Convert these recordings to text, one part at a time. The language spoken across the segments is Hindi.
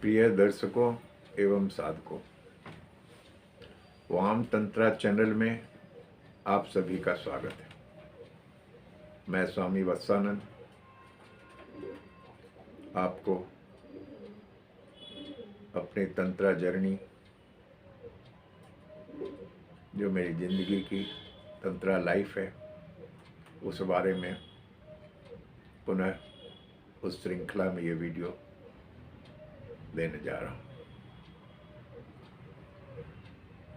प्रिय दर्शकों एवं साधकों, वाम तंत्रा चैनल में आप सभी का स्वागत है। मैं स्वामी वत्सानंद आपको अपने तंत्रा जर्नी, जो मेरी ज़िंदगी की तंत्रा लाइफ है, उस बारे में पुनः उस श्रृंखला में ये वीडियो देने जा रहा हूँ।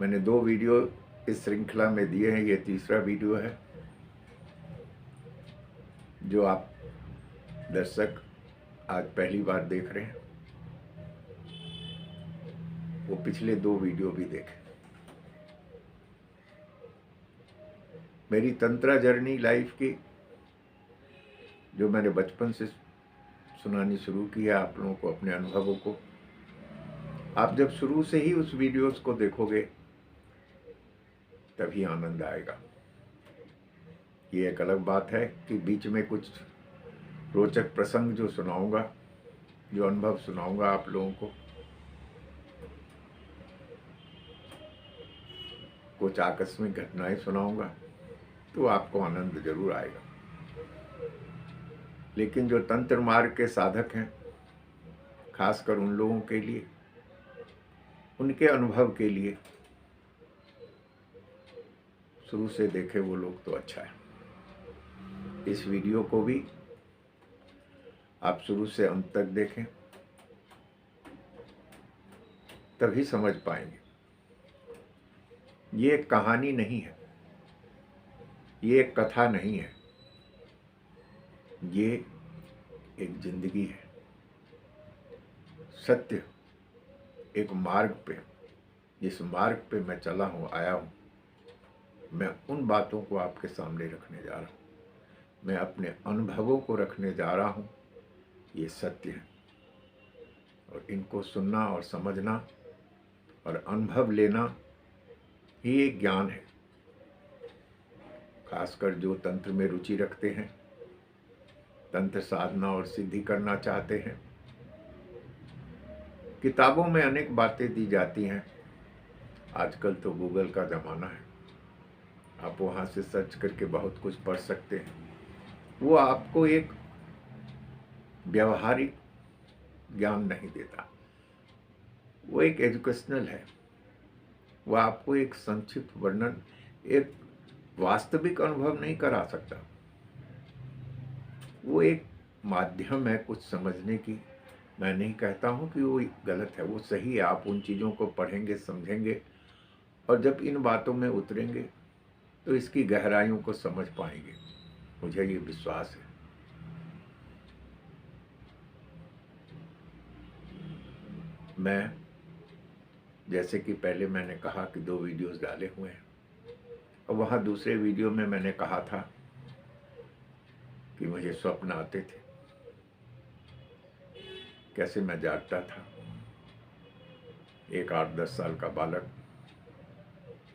मैंने 2 वीडियो इस श्रृंखला में दिए हैं, ये तीसरा वीडियो है। जो आप दर्शक आज पहली बार देख रहे हैं, वो पिछले 2 वीडियो भी देखें। मेरी तंत्रा जर्नी लाइफ की जो मैंने बचपन से सुनानी शुरू की है आप लोगों को, अपने अनुभवों को, आप जब शुरू से ही उस वीडियोस को देखोगे तभी आनंद आएगा। ये एक अलग बात है कि बीच में कुछ रोचक प्रसंग जो सुनाऊंगा, जो अनुभव सुनाऊंगा आप लोगों को, कुछ आकस्मिक घटनाएं सुनाऊंगा, तो आपको आनंद जरूर आएगा। लेकिन जो तंत्र मार्ग के साधक हैं, खासकर उन लोगों के लिए, उनके अनुभव के लिए शुरू से देखे वो लोग तो अच्छा है। इस वीडियो को भी आप शुरू से अंत तक देखें, तभी समझ पाएंगे। ये एक कहानी नहीं है, ये एक कथा नहीं है, ये एक जिंदगी है। सत्य एक मार्ग पे, जिस मार्ग पे मैं चला हूँ, आया हूँ, मैं उन बातों को आपके सामने रखने जा रहा हूँ। मैं अपने अनुभवों को रखने जा रहा हूँ। ये सत्य है और इनको सुनना और समझना और अनुभव लेना ही एक ज्ञान है। खासकर जो तंत्र में रुचि रखते हैं, तंत्र साधना और सिद्धि करना चाहते हैं। किताबों में अनेक बातें दी जाती हैं। आजकल तो गूगल का ज़माना है, आप वहाँ से सर्च करके बहुत कुछ पढ़ सकते हैं। वो आपको एक व्यवहारिक ज्ञान नहीं देता, वो एक एजुकेशनल है। वो आपको एक संक्षिप्त वर्णन, एक वास्तविक अनुभव नहीं करा सकता। वो एक माध्यम है कुछ समझने की। मैं नहीं कहता हूँ कि वो गलत है, वो सही है। आप उन चीज़ों को पढ़ेंगे, समझेंगे और जब इन बातों में उतरेंगे तो इसकी गहराइयों को समझ पाएंगे। मुझे ये विश्वास है। मैं, जैसे कि पहले मैंने कहा कि 2 वीडियोस डाले हुए हैं, और वहाँ दूसरे वीडियो में मैंने कहा था कि मुझे स्वप्न आते थे, कैसे मैं जागता था। एक 8-10 साल का बालक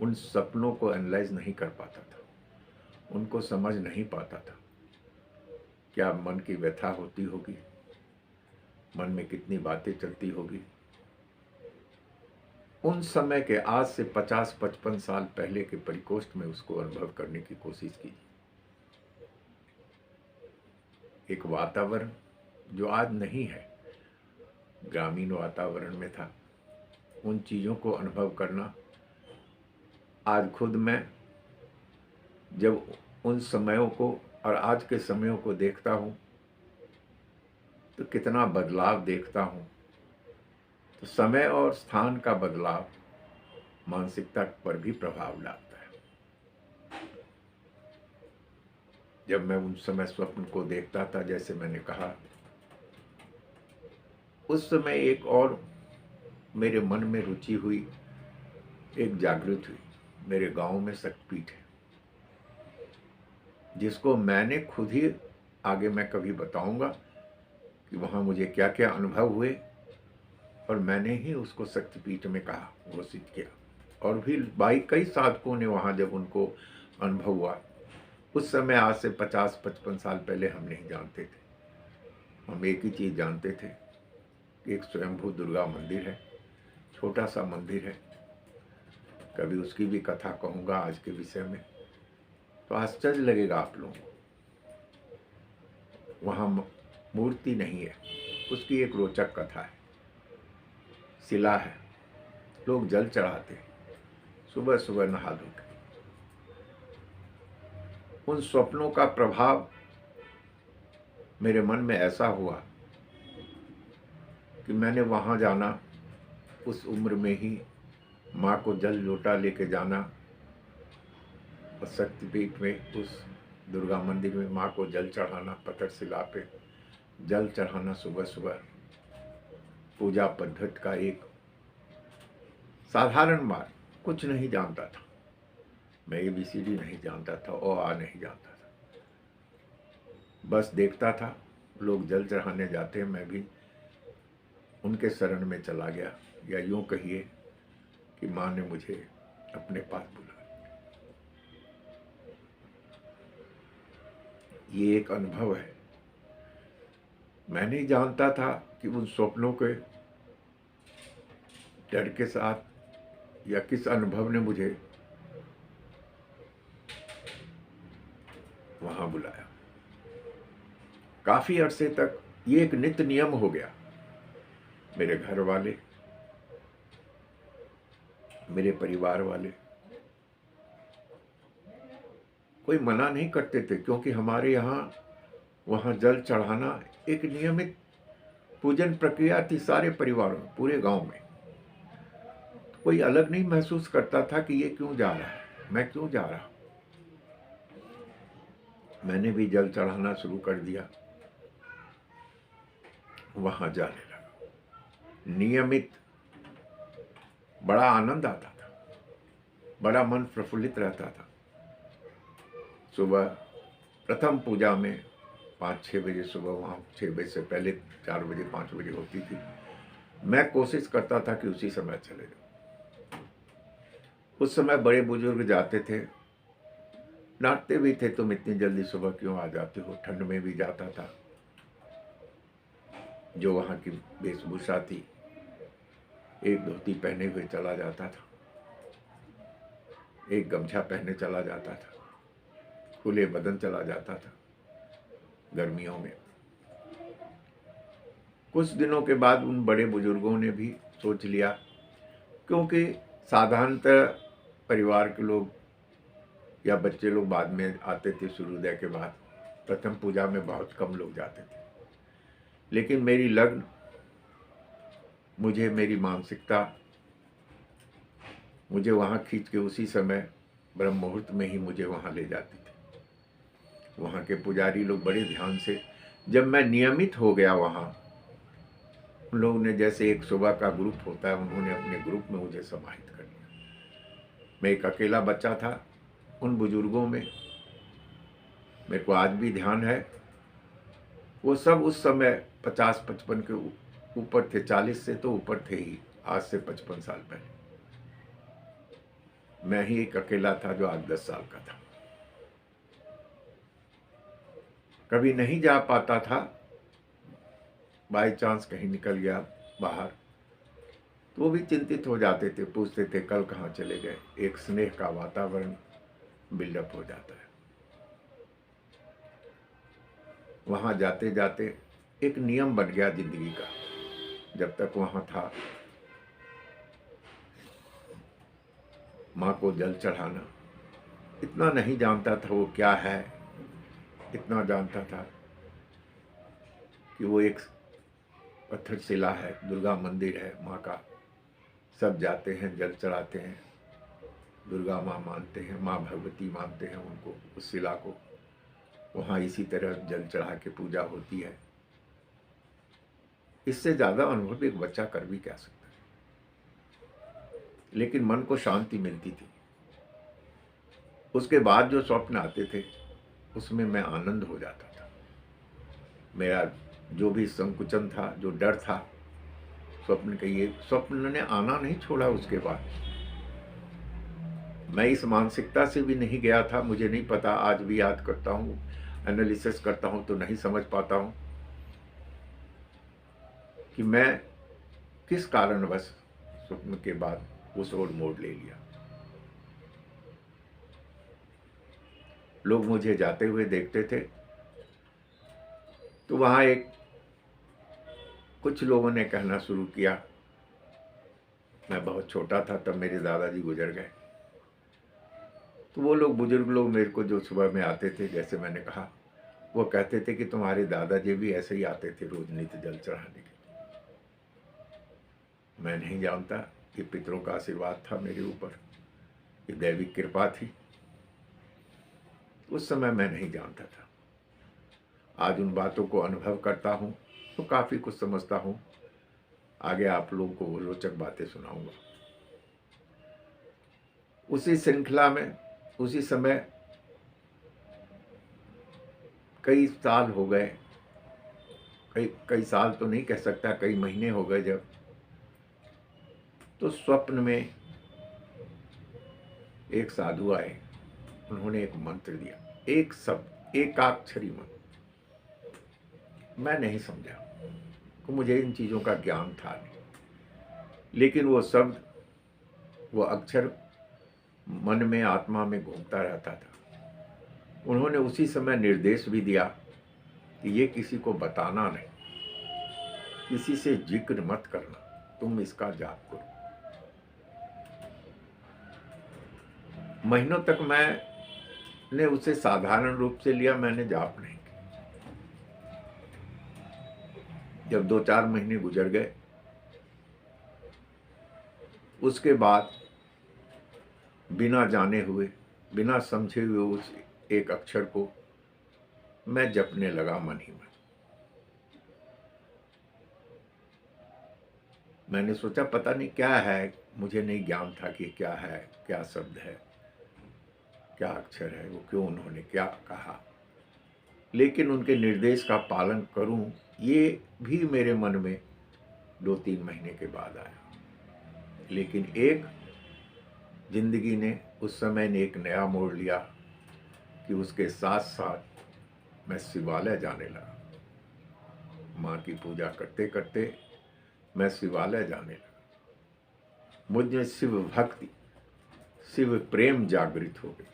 उन सपनों को एनालाइज नहीं कर पाता था, उनको समझ नहीं पाता था। क्या मन की व्यथा होती होगी, मन में कितनी बातें चलती होगी। उन समय के, आज से 50-55 साल पहले के परिकोष्ठ में उसको अनुभव करने की कोशिश कीजिए। एक वातावरण जो आज नहीं है, ग्रामीण वातावरण में था। उन चीज़ों को अनुभव करना, आज खुद मैं जब उन समयों को और आज के समयों को देखता हूँ तो कितना बदलाव देखता हूँ। तो समय और स्थान का बदलाव मानसिकता पर भी प्रभाव डालता है। जब मैं उन समय स्वप्न को देखता था, जैसे मैंने कहा, उस समय एक और मेरे मन में रुचि हुई, एक जागृत हुई। मेरे गांव में शक्तिपीठ है, जिसको मैंने खुद ही, आगे मैं कभी बताऊंगा कि वहाँ मुझे क्या क्या अनुभव हुए, और मैंने ही उसको शक्तिपीठ में कहा, घोषित किया। और भी कई साधकों ने वहाँ जब उनको अनुभव हुआ, उस समय आज से 50-55 साल पहले हम नहीं जानते थे। हम एक ही चीज़ जानते थे एक स्वयंभू दुर्गा मंदिर है, छोटा सा मंदिर है। कभी उसकी भी कथा कहूँगा आज के विषय में, तो आश्चर्य लगेगा आप लोगों को। वहाँ मूर्ति नहीं है, उसकी एक रोचक कथा है। शिला है, लोग जल चढ़ाते हैं सुबह सुबह नहा धो के। उन स्वप्नों का प्रभाव मेरे मन में ऐसा हुआ कि मैंने वहाँ जाना, उस उम्र में ही माँ को जल लोटा लेके जाना और शक्तिपीठ में उस दुर्गा मंदिर में माँ को जल चढ़ाना, पत्थर शिला पे जल चढ़ाना सुबह सुबह। पूजा पद्धति का एक साधारण मार्ग, कुछ नहीं जानता था मैं, ABCD नहीं जानता था, आ नहीं जानता था, बस देखता था लोग जल चढ़ाने जाते हैं, मैं भी उनके शरण में चला गया, या यूं कहिए कि माँ ने मुझे अपने पास बुलाया। ये एक अनुभव है। मैं नहीं जानता था कि उन स्वप्नों के डर के साथ या किस अनुभव ने मुझे वहां बुलाया। काफी अरसे तक ये एक नित्य नियम हो गया। मेरे घर वाले, मेरे परिवार वाले कोई मना नहीं करते थे, क्योंकि हमारे यहाँ वहाँ जल चढ़ाना एक नियमित पूजन प्रक्रिया थी सारे परिवारों में, पूरे गांव में। कोई अलग नहीं महसूस करता था कि ये क्यों जा रहा है, मैं क्यों जा रहा हूं। मैंने भी जल चढ़ाना शुरू कर दिया, वहां जाने लगा नियमित। बड़ा आनंद आता था, बड़ा मन प्रफुल्लित रहता था। सुबह प्रथम पूजा में 5-6 बजे सुबह, वहाँ 6 बजे से पहले 4 बजे 5 बजे होती थी। मैं कोशिश करता था कि उसी समय चले जाऊँ। उस समय बड़े बुजुर्ग जाते थे, डांटते भी थे, तुम इतनी जल्दी सुबह क्यों आ जाते हो। ठंड में भी जाता था। जो वहाँ की वेशभूषा थी, एक धोती पहने हुए चला जाता था, एक गमछा पहने चला जाता था, खुले बदन चला जाता था गर्मियों में। कुछ दिनों के बाद उन बड़े बुजुर्गों ने भी सोच लिया, क्योंकि साधारणतः परिवार के लोग या बच्चे लोग बाद में आते थे सूर्योदय के बाद, प्रथम पूजा में बहुत कम लोग जाते थे। लेकिन मेरी लग्न, मुझे मेरी मानसिकता मुझे वहाँ खींच के उसी समय ब्रह्म मुहूर्त में ही मुझे वहाँ ले जाती थी। वहाँ के पुजारी लोग बड़े ध्यान से, जब मैं नियमित हो गया वहाँ, उन लोगों ने, जैसे एक सुबह का ग्रुप होता है, उन्होंने अपने ग्रुप में मुझे समाहित कर लिया। मैं एक अकेला बच्चा था उन बुजुर्गों में। मेरे को आज भी ध्यान है, वो सब उस समय 50-55 के ऊपर थे, 40 से तो ऊपर थे ही, आज से 55 साल पहले। मैं ही एक अकेला था जो आज 10 साल का था। कभी नहीं जा पाता था, बाई चांस कहीं निकल गया बाहर, तो वो भी चिंतित हो जाते थे, पूछते थे कल कहाँ चले गए। एक स्नेह का वातावरण बिल्डअप हो जाता है। वहाँ जाते जाते एक नियम बन गया जिंदगी का। जब तक वहाँ था, माँ को जल चढ़ाना, इतना नहीं जानता था वो क्या है, इतना जानता था कि वो एक पत्थर शिला है, दुर्गा मंदिर है माँ का। सब जाते हैं, जल चढ़ाते हैं, दुर्गा माँ मानते हैं, माँ भगवती मानते हैं उनको, उस शिला को। वहाँ इसी तरह जल चढ़ा के पूजा होती है। इससे ज़्यादा अनुभव एक बच्चा कर भी क्या सकता है। लेकिन मन को शांति मिलती थी। उसके बाद जो स्वप्न आते थे उसमें मैं आनंद हो जाता था। मेरा जो भी संकुचन था, जो डर था स्वप्न के, ये स्वप्न ने आना नहीं छोड़ा। उसके बाद मैं इस मानसिकता से भी नहीं गया था। मुझे नहीं पता, आज भी याद करता हूँ, एनालिसिस करता हूँ तो नहीं समझ पाता हूँ कि मैं किस कारणवश स्वप्न के बाद उस ओर मोड़ ले लिया। लोग मुझे जाते हुए देखते थे तो वहां कुछ लोगों ने कहना शुरू किया, मैं बहुत छोटा था तब मेरे दादाजी गुजर गए, तो वो लोग बुजुर्ग लोग मेरे को जो सुबह में आते थे, जैसे मैंने कहा, वो कहते थे कि तुम्हारे दादाजी भी ऐसे ही आते थे रोज नित्य जल चढ़ाने के। मैं नहीं जानता कि पितरों का आशीर्वाद था मेरे ऊपर, ये दैविक कृपा थी। उस समय मैं नहीं जानता था। आज उन बातों को अनुभव करता हूँ तो काफ़ी कुछ समझता हूँ। आगे आप लोगों को वो रोचक बातें सुनाऊंगा। उसी श्रृंखला में उसी समय कई साल हो गए, कई साल तो नहीं कह सकता, कई महीने हो गए जब, तो स्वप्न में एक साधु आए। उन्होंने एक मंत्र दिया, एक शब्द, एकाक्षरी मंत्र। मैं नहीं समझा, तो मुझे इन चीज़ों का ज्ञान था नहीं, लेकिन वो शब्द, वो अक्षर मन में, आत्मा में घूमता रहता था। उन्होंने उसी समय निर्देश भी दिया कि ये किसी को बताना नहीं, किसी से जिक्र मत करना, तुम इसका जाप करो। महीनों तक मैंने उसे साधारण रूप से लिया, मैंने जाप नहीं किया। जब 2-4 महीने गुजर गए, उसके बाद बिना जाने हुए, बिना समझे हुए उस एक अक्षर को मैं जपने लगा मन ही मन। मैंने सोचा पता नहीं क्या है, मुझे नहीं ज्ञान था कि क्या है, क्या शब्द है, क्या अक्षर है, वो क्यों उन्होंने क्या कहा, लेकिन उनके निर्देश का पालन करूं, ये भी मेरे मन में 2-3 महीने के बाद आया। लेकिन एक जिंदगी ने उस समय ने एक नया मोड़ लिया कि उसके साथ साथ मैं शिवालय जाने लगा। माँ की पूजा करते करते मैं शिवालय जाने लगा। मुझ में शिव भक्ति, शिव प्रेम जागृत हो गई।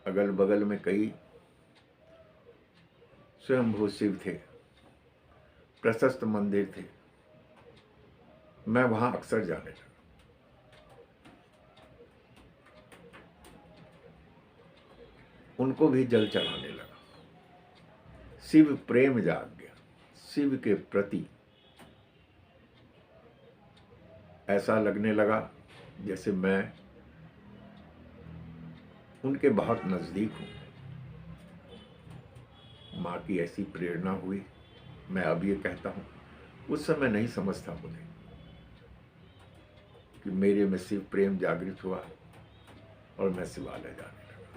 अगल बगल में कई स्वयंभू शिव थे, प्रशस्त मंदिर थे, मैं वहां अक्सर जाने लगा। उनको भी जल चढ़ाने लगा। शिव प्रेम जाग गया, शिव के प्रति ऐसा लगने लगा जैसे मैं उनके बहुत नजदीक हूं। माँ की ऐसी प्रेरणा हुई। मैं अब ये कहता हूं, उस समय नहीं समझता मुझे कि मेरे में शिव प्रेम जागृत हुआ और मैं शिवालय जाने लगा,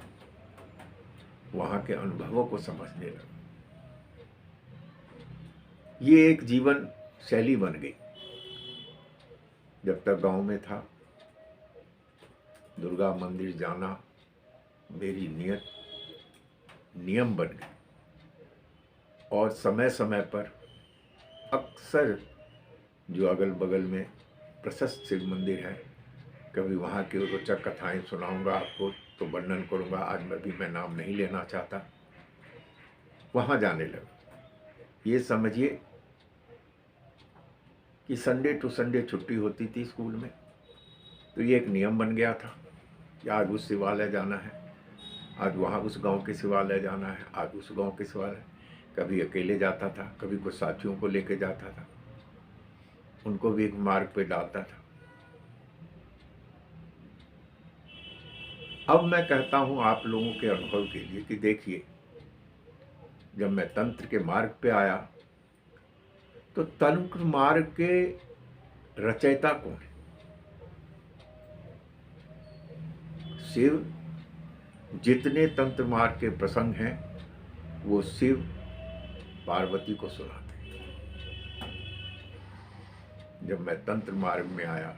वहां के अनुभवों को समझने लगा। ये एक जीवन शैली बन गई। जब तक गांव में था, दुर्गा मंदिर जाना मेरी नियम बन गई। और समय समय पर अक्सर जो अगल बगल में प्रशस्त शिव मंदिर है, कभी वहाँ की रोचक कथाएं सुनाऊंगा आपको, तो वर्णन करूंगा। आज मैं नाम नहीं लेना चाहता। वहाँ जाने लगा। ये समझिए कि संडे टू संडे छुट्टी होती थी स्कूल में, तो ये एक नियम बन गया था कि आज उस शिवालय जाना है, आज वहाँ उस गांव के शिवालय जाना है, आज उस गांव के शिवालय। कभी अकेले जाता था, कभी कुछ साथियों को लेके जाता था, उनको भी एक मार्ग पे डालता था। अब मैं कहता हूँ आप लोगों के अनुभव के लिए कि देखिए, जब मैं तंत्र के मार्ग पे आया तो तंत्र मार्ग के रचयिता कौन है? शिव। जितने तंत्र मार्ग के प्रसंग हैं वो शिव पार्वती को सुनाते हैं। जब मैं तंत्र मार्ग में आया,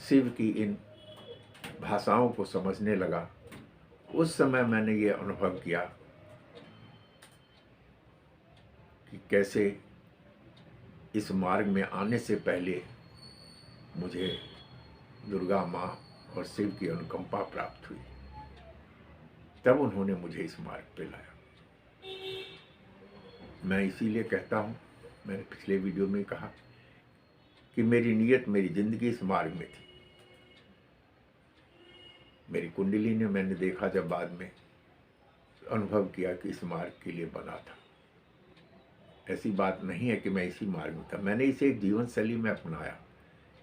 शिव की इन भाषाओं को समझने लगा, उस समय मैंने ये अनुभव किया कि कैसे इस मार्ग में आने से पहले मुझे दुर्गा माँ और शिव की अनुकंपा प्राप्त हुई, तब उन्होंने मुझे इस मार्ग पे लाया। मैं इसीलिए कहता हूँ, मैंने पिछले वीडियो में कहा कि मेरी नीयत, मेरी ज़िंदगी इस मार्ग में थी। मेरी कुंडली ने, मैंने देखा जब बाद में अनुभव किया कि इस मार्ग के लिए बना था। ऐसी बात नहीं है कि मैं इसी मार्ग में था, मैंने इसे एक जीवन शैली में अपनाया।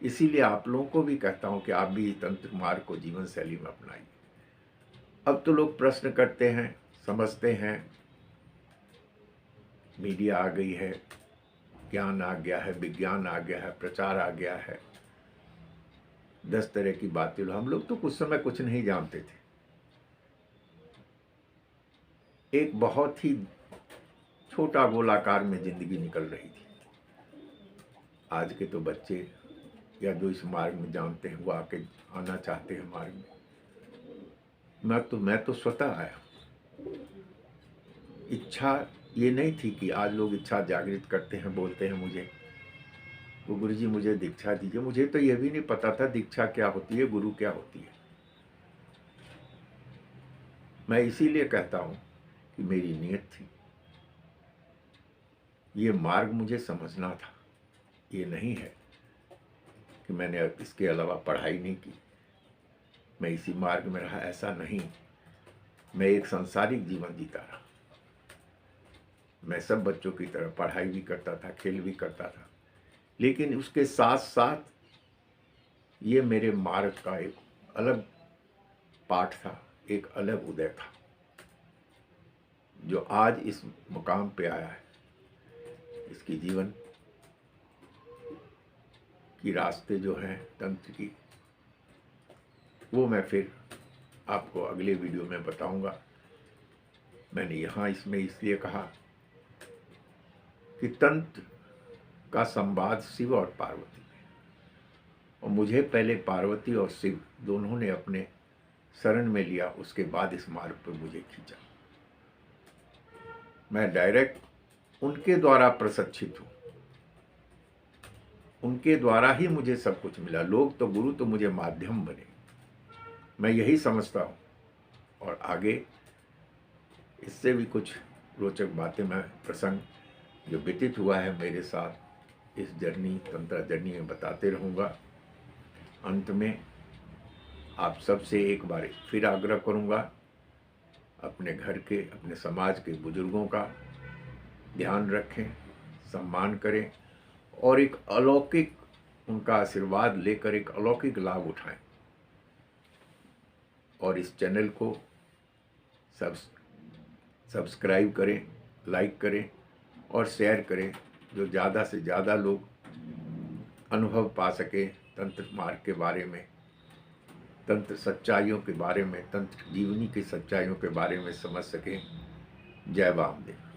इसीलिए आप लोगों को भी कहता हूँ कि आप भी तंत्र मार्ग को जीवन शैली में अपनाइए। अब तो लोग प्रश्न करते हैं, समझते हैं, मीडिया आ गई है, ज्ञान आ गया है, विज्ञान आ गया है, प्रचार आ गया है, 10 तरह की बातें। हम लोग तो कुछ समय कुछ नहीं जानते थे। एक बहुत ही छोटा गोलाकार में जिंदगी निकल रही थी। आज के तो बच्चे या जो इस मार्ग में जानते हैं वो आके आना चाहते हैं मार्ग में। मैं तो स्वतः आया। इच्छा ये नहीं थी कि आज लोग इच्छा जागृत करते हैं, बोलते हैं मुझे वो गुरुजी मुझे दीक्षा दीजिए। मुझे तो यह भी नहीं पता था दीक्षा क्या होती है, गुरु क्या होती है। मैं इसीलिए कहता हूँ कि मेरी नीयत थी, ये मार्ग मुझे समझना था। ये नहीं है कि मैंने इसके अलावा पढ़ाई नहीं की, मैं इसी मार्ग में रहा, ऐसा नहीं। मैं एक सांसारिक जीवन जीता रहा। मैं सब बच्चों की तरह पढ़ाई भी करता था, खेल भी करता था, लेकिन उसके साथ साथ ये मेरे मार्ग का एक अलग पाठ था, एक अलग उदय था, जो आज इस मुकाम पे आया है। इसकी जीवन की रास्ते जो हैं तंत्र की, वो मैं फिर आपको अगले वीडियो में बताऊंगा। मैंने यहाँ इसमें इसलिए कहा कि तंत्र का संवाद शिव और पार्वती में, और मुझे पहले पार्वती और शिव दोनों ने अपने शरण में लिया, उसके बाद इस मार्ग पर मुझे खींचा। मैं डायरेक्ट उनके द्वारा प्रशिक्षित हूँ, उनके द्वारा ही मुझे सब कुछ मिला। लोग तो, गुरु तो मुझे माध्यम बने, मैं यही समझता हूँ। और आगे इससे भी कुछ रोचक बातें, मैं प्रसंग जो व्यतीत हुआ है मेरे साथ इस जर्नी, तंत्र जर्नी में बताते रहूँगा। अंत में आप सबसे एक बार फिर आग्रह करूँगा, अपने घर के, अपने समाज के बुजुर्गों का ध्यान रखें, सम्मान करें और एक अलौकिक उनका आशीर्वाद लेकर एक अलौकिक लाभ उठाएं। और इस चैनल को सब्सक्राइब करें, लाइक करें और शेयर करें, जो ज़्यादा से ज़्यादा लोग अनुभव पा सकें तंत्र मार्ग के बारे में, तंत्र सच्चाइयों के बारे में, तंत्र जीवनी की सच्चाइयों के बारे में समझ सकें। जय वामदेव।